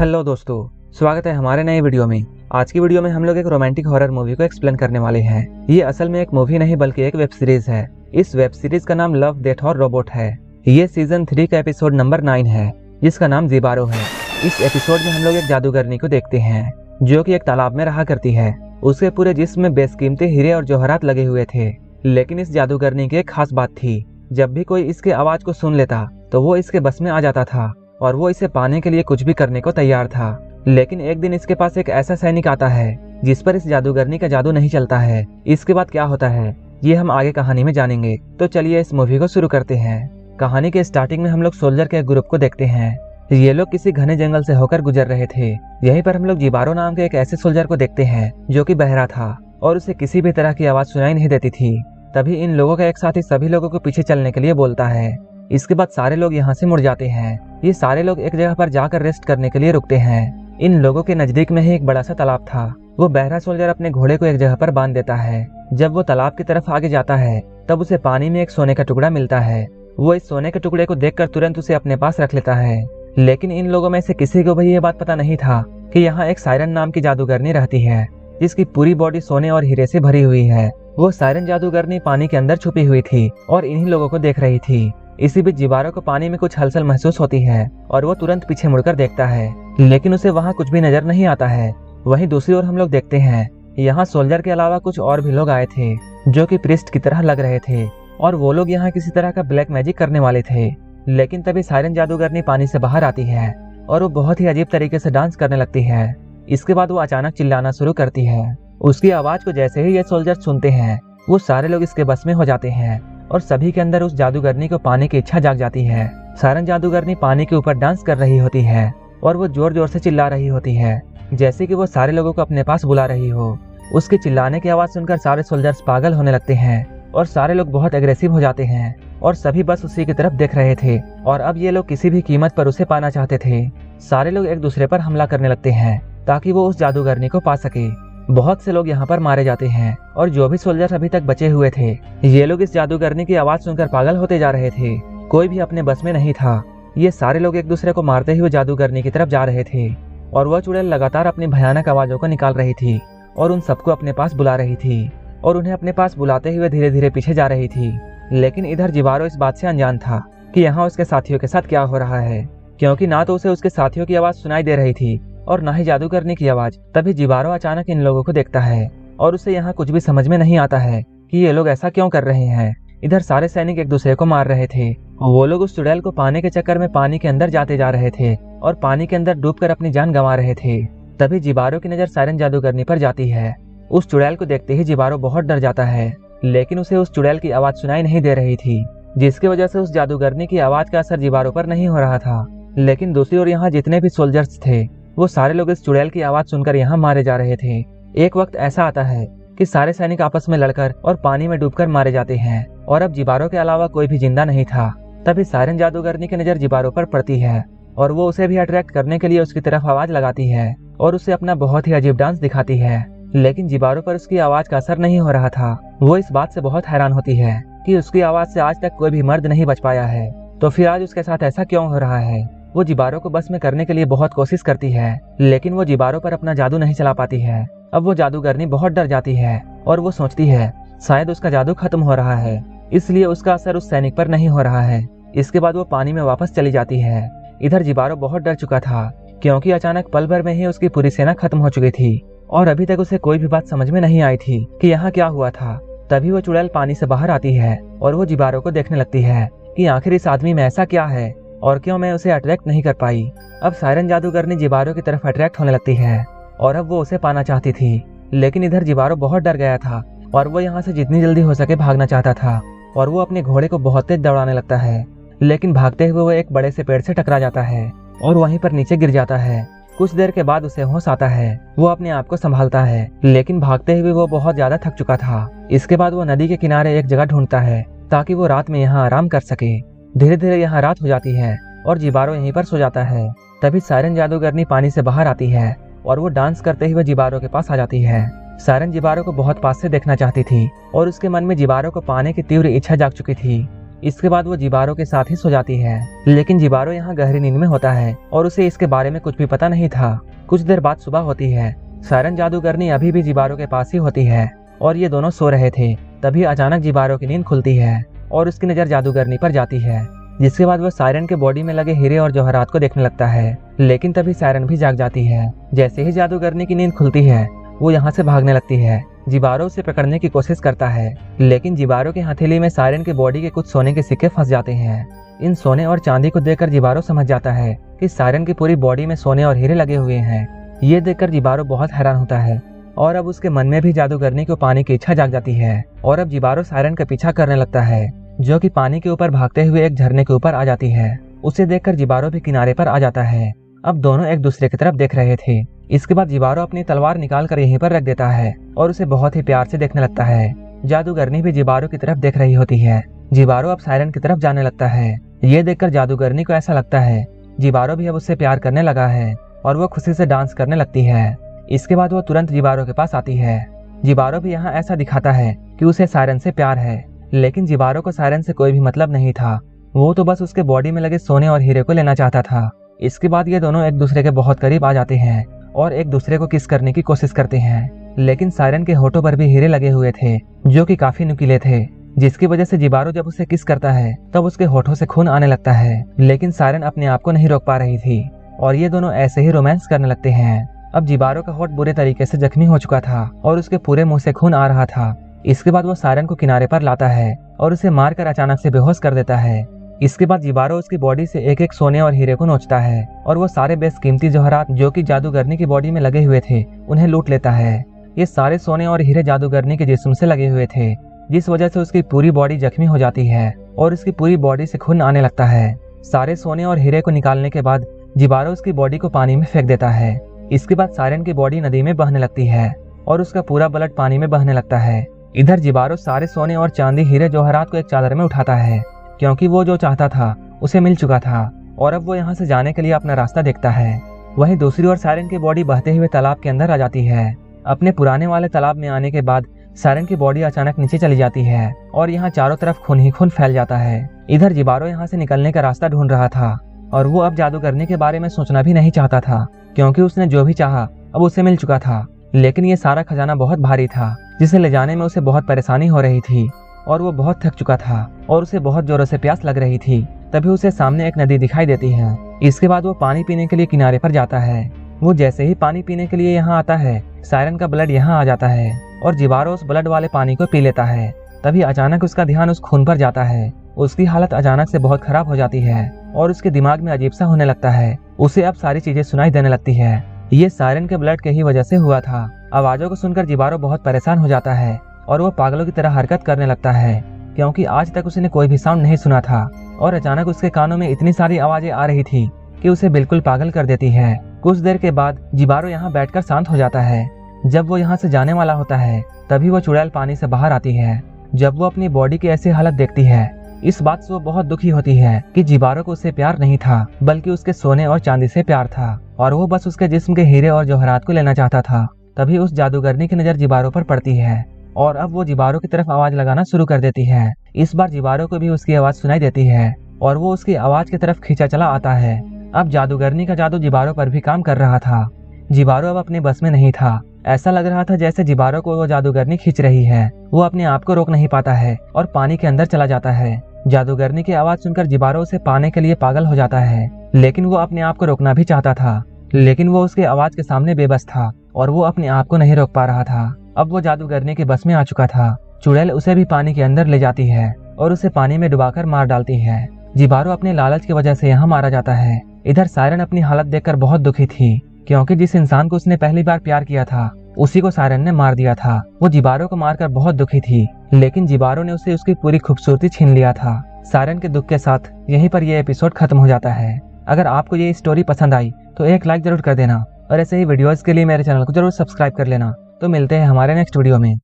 Hello दोस्तों, स्वागत है हमारे नए वीडियो में। आज की वीडियो में हम लोग एक रोमांटिक हॉरर मूवी को एक्सप्लेन करने वाले हैं। ये असल में एक मूवी नहीं बल्कि एक वेब सीरीज है। इस वेब सीरीज का नाम लव डेथ और रोबोट है। ये सीजन 3 का एपिसोड नंबर 9 है, जिसका नाम जिबारो है। इस एपिसोड में हम लोग एक जादूगरनी को देखते हैं जो कि एक तालाब में रहा करती है। उसके पूरे जिस्म में बेशकीमती हीरे और जवाहरात लगे हुए थे। लेकिन इस जादूगरनी की एक खास बात थी, जब भी कोई इसके आवाज को सुन लेता तो वो इसके बस में आ जाता था और वो इसे पाने के लिए कुछ भी करने को तैयार था। लेकिन एक दिन इसके पास एक ऐसा सैनिक आता है जिस पर इस जादूगरनी का जादू नहीं चलता है। इसके बाद क्या होता है ये हम आगे कहानी में जानेंगे। तो चलिए इस मूवी को शुरू करते हैं। कहानी के स्टार्टिंग में हम लोग सोल्जर के एक ग्रुप को देखते हैं। ये लोग किसी घने जंगल से होकर गुजर रहे थे। यहीं पर हम लोग जिबारो नाम के एक ऐसे सोल्जर को देखते हैं जो कि बहरा था और उसे किसी भी तरह की आवाज सुनाई नहीं देती थी। तभी इन लोगों का एक साथी सभी लोगों को पीछे चलने के लिए बोलता है। इसके बाद सारे लोग यहाँ से मुड़ जाते हैं। ये सारे लोग एक जगह पर जाकर रेस्ट करने के लिए रुकते हैं। इन लोगों के नजदीक में ही एक बड़ा सा तालाब था। वो बहरा सोल्जर अपने घोड़े को एक जगह पर बांध देता है। जब वो तालाब की तरफ आगे जाता है तब उसे पानी में एक सोने का टुकड़ा मिलता है। वो इस सोने के टुकड़े को देखकर तुरंत उसे अपने पास रख लेता है। लेकिन इन लोगों में से किसी को भी ये बात पता नहीं था कि यहाँ एक सायरन नाम की जादूगरनी रहती है, जिसकी पूरी बॉडी सोने और हीरे से भरी हुई है। वो सायरन जादूगरनी पानी के अंदर छुपी हुई थी और इन्हीं लोगों को देख रही थी। इसी बीच जिबारो को पानी में कुछ हलचल महसूस होती है और वो तुरंत पीछे मुड़कर देखता है, लेकिन उसे वहाँ कुछ भी नजर नहीं आता है। वहीं दूसरी ओर हम लोग देखते हैं यहाँ सोल्जर के अलावा कुछ और भी लोग आए थे जो कि प्रिस्ट की तरह लग रहे थे और वो लोग यहाँ किसी तरह का ब्लैक मैजिक करने वाले थे। लेकिन तभी सायरन जादूगरनी पानी से बाहर आती है और वो बहुत ही अजीब तरीके से डांस करने लगती है। इसके बाद वो अचानक चिल्लाना शुरू करती है। उसकी आवाज को जैसे ही ये सोल्जर सुनते हैं वो सारे लोग इसके बस में हो जाते हैं और सभी के अंदर उस जादूगरनी को पाने की इच्छा जाग जाती है। सायरन जादूगरनी पानी के ऊपर डांस कर रही होती है और वो जोर जोर से चिल्ला रही होती है, जैसे कि वो सारे लोगों को अपने पास बुला रही हो। उसके चिल्लाने की आवाज सुनकर सारे सोल्जर्स पागल होने लगते हैं और सारे लोग बहुत एग्रेसिव हो जाते हैं और सभी बस उसी की तरफ देख रहे थे और अब ये लोग किसी भी कीमत पर उसे पाना चाहते थे। सारे लोग एक दूसरे पर हमला करने लगते हैं ताकि वो उस जादूगरनी को पा सके। बहुत से लोग यहाँ पर मारे जाते हैं और जो भी सोल्जर अभी तक बचे हुए थे ये लोग इस जादूगरनी की आवाज सुनकर पागल होते जा रहे थे। कोई भी अपने बस में नहीं था। ये सारे लोग एक दूसरे को मारते हुए जादूगरनी की तरफ जा रहे थे और वह चुड़ैल लगातार अपनी भयानक आवाजों को निकाल रही थी और उन सबको अपने पास बुला रही थी और उन्हें अपने पास बुलाते हुए धीरे धीरे पीछे जा रही थी। लेकिन इधर जिबारो इस बात से अनजान था कि यहाँ उसके साथियों के साथ क्या हो रहा है, क्योंकि ना तो उसे उसके साथियों की आवाज सुनाई दे रही थी और ना ही जादूगरनी की आवाज। तभी जिबारो अचानक इन लोगों को देखता है और उसे यहाँ कुछ भी समझ में नहीं आता है कि ये लोग ऐसा क्यों कर रहे हैं। इधर सारे सैनिक एक दूसरे को मार रहे थे। वो लोग उस चुड़ैल को पाने के चक्कर में पानी के अंदर जाते जा रहे थे और पानी के अंदर डूबकर अपनी जान गंवा रहे थे। तभी जिबारो की नजर सायरन जादूगरनी पर जाती है। उस चुड़ैल को देखते ही जिबारो बहुत डर जाता है, लेकिन उसे उस चुड़ैल की आवाज सुनाई नहीं दे रही थी, जिसकी वजह से उस जादूगरनी की आवाज का असर जिबारो पर नहीं हो रहा था। लेकिन दूसरी ओर यहाँ जितने भी सोल्जर्स थे वो सारे लोग इस चुड़ैल की आवाज सुनकर यहाँ मारे जा रहे थे। एक वक्त ऐसा आता है कि सारे सैनिक आपस में लड़कर और पानी में डूबकर मारे जाते हैं और अब जिबारो के अलावा कोई भी जिंदा नहीं था। तभी सायरन जादूगरनी की नजर जिबारो पर पड़ती है और वो उसे भी अट्रैक्ट करने के लिए उसकी तरफ आवाज लगाती है और उसे अपना बहुत ही अजीब डांस दिखाती है। लेकिन जिबारो पर उसकी आवाज का असर नहीं हो रहा था। वो इस बात से बहुत हैरान होती है कि उसकी आवाज से आज तक कोई भी मर्द नहीं बच पाया है, तो फिर आज उसके साथ ऐसा क्यों हो रहा है। वो जिबारो को बस में करने के लिए बहुत कोशिश करती है, लेकिन वो जिबारो पर अपना जादू नहीं चला पाती है। अब वो जादूगरनी बहुत डर जाती है और वो सोचती है शायद उसका जादू खत्म हो रहा है, इसलिए उसका असर उस सैनिक पर नहीं हो रहा है। इसके बाद वो पानी में वापस चली जाती है। इधर जिबारो बहुत डर चुका था क्योंकि अचानक पल भर में ही उसकी पूरी सेना खत्म हो चुकी थी और अभी तक उसे कोई भी बात समझ में नहीं आई थी कि यहाँ क्या हुआ था। तभी वो चुड़ैल पानी से बाहर आती है और वो जिबारो को देखने लगती है कि आखिर इस आदमी में ऐसा क्या है और क्यों मैं उसे अट्रैक्ट नहीं कर पाई। अब सायरन जादूगरनी जिबारो की तरफ अट्रैक्ट होने लगती है और अब वो उसे पाना चाहती थी। लेकिन इधर जिबारो बहुत डर गया था और वो यहाँ से जितनी जल्दी हो सके भागना चाहता था और वो अपने घोड़े को बहुत तेज दौड़ाने लगता है। लेकिन भागते हुए वो एक बड़े से पेड़ से टकरा जाता है और वहीं पर नीचे गिर जाता है। कुछ देर के बाद उसे होश आता है। वो अपने आप को संभालता है, लेकिन भागते हुए वो बहुत ज्यादा थक चुका था। इसके बाद वो नदी के किनारे एक जगह ढूंढता है ताकि वो रात में यहाँ आराम कर सके। धीरे धीरे यहाँ रात हो जाती है और जिबारो यहीं पर सो जाता है। तभी सायरन जादूगरनी पानी से बाहर आती है और वो डांस करते हुए जिबारो के पास आ जाती है। सायरन जिबारो को बहुत पास से देखना चाहती थी और उसके मन में जिबारो को पाने की तीव्र इच्छा जाग चुकी थी। इसके बाद वो जिबारो के साथ ही सो जाती है। लेकिन जिबारो यहाँ गहरी नींद में होता है और उसे इसके बारे में कुछ भी पता नहीं था। कुछ देर बाद सुबह होती है। सायरन जादूगरनी अभी भी जिबारो के पास ही होती है और ये दोनों सो रहे थे। तभी अचानक जिबारो की नींद खुलती है और उसकी नजर जादूगरनी पर जाती है, जिसके बाद वो सायरन के बॉडी में लगे हीरे और जवाहरात को देखने लगता है। लेकिन तभी सायरन भी जाग जाती है। जैसे ही जादूगरनी की नींद खुलती है वो यहाँ से भागने लगती है। जिबारो उसे पकड़ने की कोशिश करता है, लेकिन जिबारो की हथेली में सायरन के बॉडी के कुछ सोने के सिक्के फंस जाते हैं। इन सोने और चांदी को देखकर जिबारो समझ जाता है कि सायरन की पूरी बॉडी में सोने और हीरे लगे हुए हैं। ये देखकर जिबारो बहुत हैरान होता है और अब उसके मन में भी जादूगरनी को पाने की इच्छा जाग जाती है। और अब जिबारो सायरन का पीछा करने लगता है, जो कि पानी के ऊपर भागते हुए एक झरने के ऊपर आ जाती है। उसे देखकर जिबारो भी किनारे पर आ जाता है। अब दोनों एक दूसरे की तरफ देख रहे थे। इसके बाद जिबारो अपनी तलवार निकाल कर यहीं पर रख देता है और उसे बहुत ही प्यार से देखने लगता है। जादूगरनी भी जिबारो की तरफ देख रही होती है। जिबारो अब सायरन की तरफ जाने लगता है। ये देखकर जादूगरनी को ऐसा लगता है जिबारो भी अब उससे प्यार करने लगा है और वो खुशी से डांस करने लगती है। इसके बाद वो तुरंत जिबारो के पास आती है। जिबारो भी यहाँ ऐसा दिखाता है कि उसे सायरन से प्यार है, लेकिन जिबारो को सायरन से कोई भी मतलब नहीं था। वो तो बस उसके बॉडी में लगे सोने और हीरे को लेना चाहता था। इसके बाद ये दोनों एक दूसरे के बहुत करीब आ जाते हैं और एक दूसरे को किस करने की कोशिश करते हैं। लेकिन सायरन के होठों पर भी हीरे लगे हुए थे, जो कि काफी नुकीले थे, जिसकी वजह से जिबारो जब उसे किस करता है तब उसके होठों से खून आने लगता है। लेकिन सायरन अपने आप को नहीं रोक पा रही थी और ये दोनों ऐसे ही रोमांस करने लगते हैं। अब जिबारो का होठ बुरे तरीके से जख्मी हो चुका था और उसके पूरे मुंह से खून आ रहा था। इसके बाद वो सायरन को किनारे पर लाता है और उसे मारकर अचानक से बेहोश कर देता है। इसके बाद जिबारो उसकी बॉडी से एक एक सोने और हीरे को नोचता है और वो सारे बेशकीमती जवाहरात जो कि जादूगरनी की बॉडी में लगे हुए थे उन्हें लूट लेता है। ये सारे सोने और हीरे जादूगरनी के जिस्म से लगे हुए थे, जिस वजह से उसकी पूरी बॉडी जख्मी हो जाती है और उसकी पूरी बॉडी से खून आने लगता है। सारे सोने और हीरे को निकालने के बाद जिबारो उसकी बॉडी को पानी में फेंक देता है। इसके बाद सायरन की बॉडी नदी में बहने लगती है और उसका पूरा ब्लड पानी में बहने लगता है। इधर जिबारो सारे सोने और चांदी हीरे जवाहरात को एक चादर में उठाता है, क्योंकि वो जो चाहता था उसे मिल चुका था और अब वो यहाँ से जाने के लिए अपना रास्ता देखता है। वहीं दूसरी ओर सायरन की बॉडी बहते हुए तालाब के अंदर आ जाती है। अपने पुराने वाले तालाब में आने के बाद सायरन की बॉडी अचानक नीचे चली जाती है और यहाँ चारों तरफ खून ही खून फैल जाता है। इधर जिबारो यहाँ से निकलने का रास्ता ढूंढ रहा था और वो अब जादू करने के बारे में सोचना भी नहीं चाहता था, क्योंकि उसने जो भी चाहा अब उसे मिल चुका था। लेकिन ये सारा खजाना बहुत भारी था, जिसे ले जाने में उसे बहुत परेशानी हो रही थी और वो बहुत थक चुका था और उसे बहुत जोरों से प्यास लग रही थी। तभी उसे सामने एक नदी दिखाई देती है। इसके बाद वो पानी पीने के लिए किनारे पर जाता है। वो जैसे ही पानी पीने के लिए यहाँ आता है, सायरन का ब्लड यहाँ आ जाता है और जिबारो उस ब्लड वाले पानी को पी लेता है। तभी अचानक उसका ध्यान उस खून पर जाता है। उसकी हालत अचानक से बहुत खराब हो जाती है और उसके दिमाग में अजीब सा होने लगता है। उसे अब सारी चीजें सुनाई देने लगती है। ये सायरन के ब्लड के ही वजह से हुआ था। आवाजों को सुनकर जिबारो बहुत परेशान हो जाता है और वो पागलों की तरह हरकत करने लगता है, क्योंकि आज तक उसने कोई भी साउंड नहीं सुना था और अचानक उसके कानों में इतनी सारी आवाजें आ रही थी कि उसे बिल्कुल पागल कर देती है। कुछ देर के बाद जिबारो यहाँ बैठकर शांत हो जाता है। जब वो यहाँ से जाने वाला होता है तभी वो चुड़ैल पानी से बाहर आती है। जब वो अपनी बॉडी की ऐसी हालत देखती है, इस बात से वो बहुत दुखी होती है कि जिबारो को उससे प्यार नहीं था, बल्कि उसके सोने और चांदी से प्यार था और वो बस उसके जिस्म के हीरे और जवाहरात को लेना चाहता था। तभी उस जादूगरनी की नजर जिबारो पर पड़ती है और अब वो जिबारो की तरफ आवाज लगाना शुरू कर देती है। इस बार जिबारो को भी उसकी आवाज सुनाई देती है और वो उसकी आवाज की तरफ खींचा चला आता है। अब जादूगरनी का जादू जिबारो पर भी काम कर रहा था। जिबारो अब अपने बस में नहीं था। ऐसा लग रहा था जैसे जिबारो को वो जादूगरनी खींच रही है। वो अपने आप को रोक नहीं पाता है और पानी के अंदर चला जाता है। जादूगरनी की आवाज सुनकर जिबारो उसे पाने के लिए पागल हो जाता है, लेकिन वो अपने आप को रोकना भी चाहता था, लेकिन वो उसके आवाज के सामने बेबस था और वो अपने आप को नहीं रोक पा रहा था। अब वो जादूगरनी के बस में आ चुका था। चुड़ैल उसे भी पानी के अंदर ले जाती है और उसे पानी में डुबाकर मार डालती है। जिबारो अपने लालच की वजह से यहाँ मारा जाता है। इधर सायरन अपनी हालत देखकर बहुत दुखी थी, क्योंकि जिस इंसान को उसने पहली बार प्यार किया था उसी को सायरन ने मार दिया था। वो जिबारो को मारकर बहुत दुखी थी, लेकिन जिबारो ने उसे उसकी पूरी खूबसूरती छीन लिया था। सायरन के दुख के साथ यहीं पर यह एपिसोड खत्म हो जाता है। अगर आपको ये स्टोरी पसंद आई तो एक लाइक जरूर कर देना और ऐसे ही वीडियोस के लिए मेरे चैनल को जरूर सब्सक्राइब कर लेना। तो मिलते हैं हमारे नेक्स्ट वीडियो में।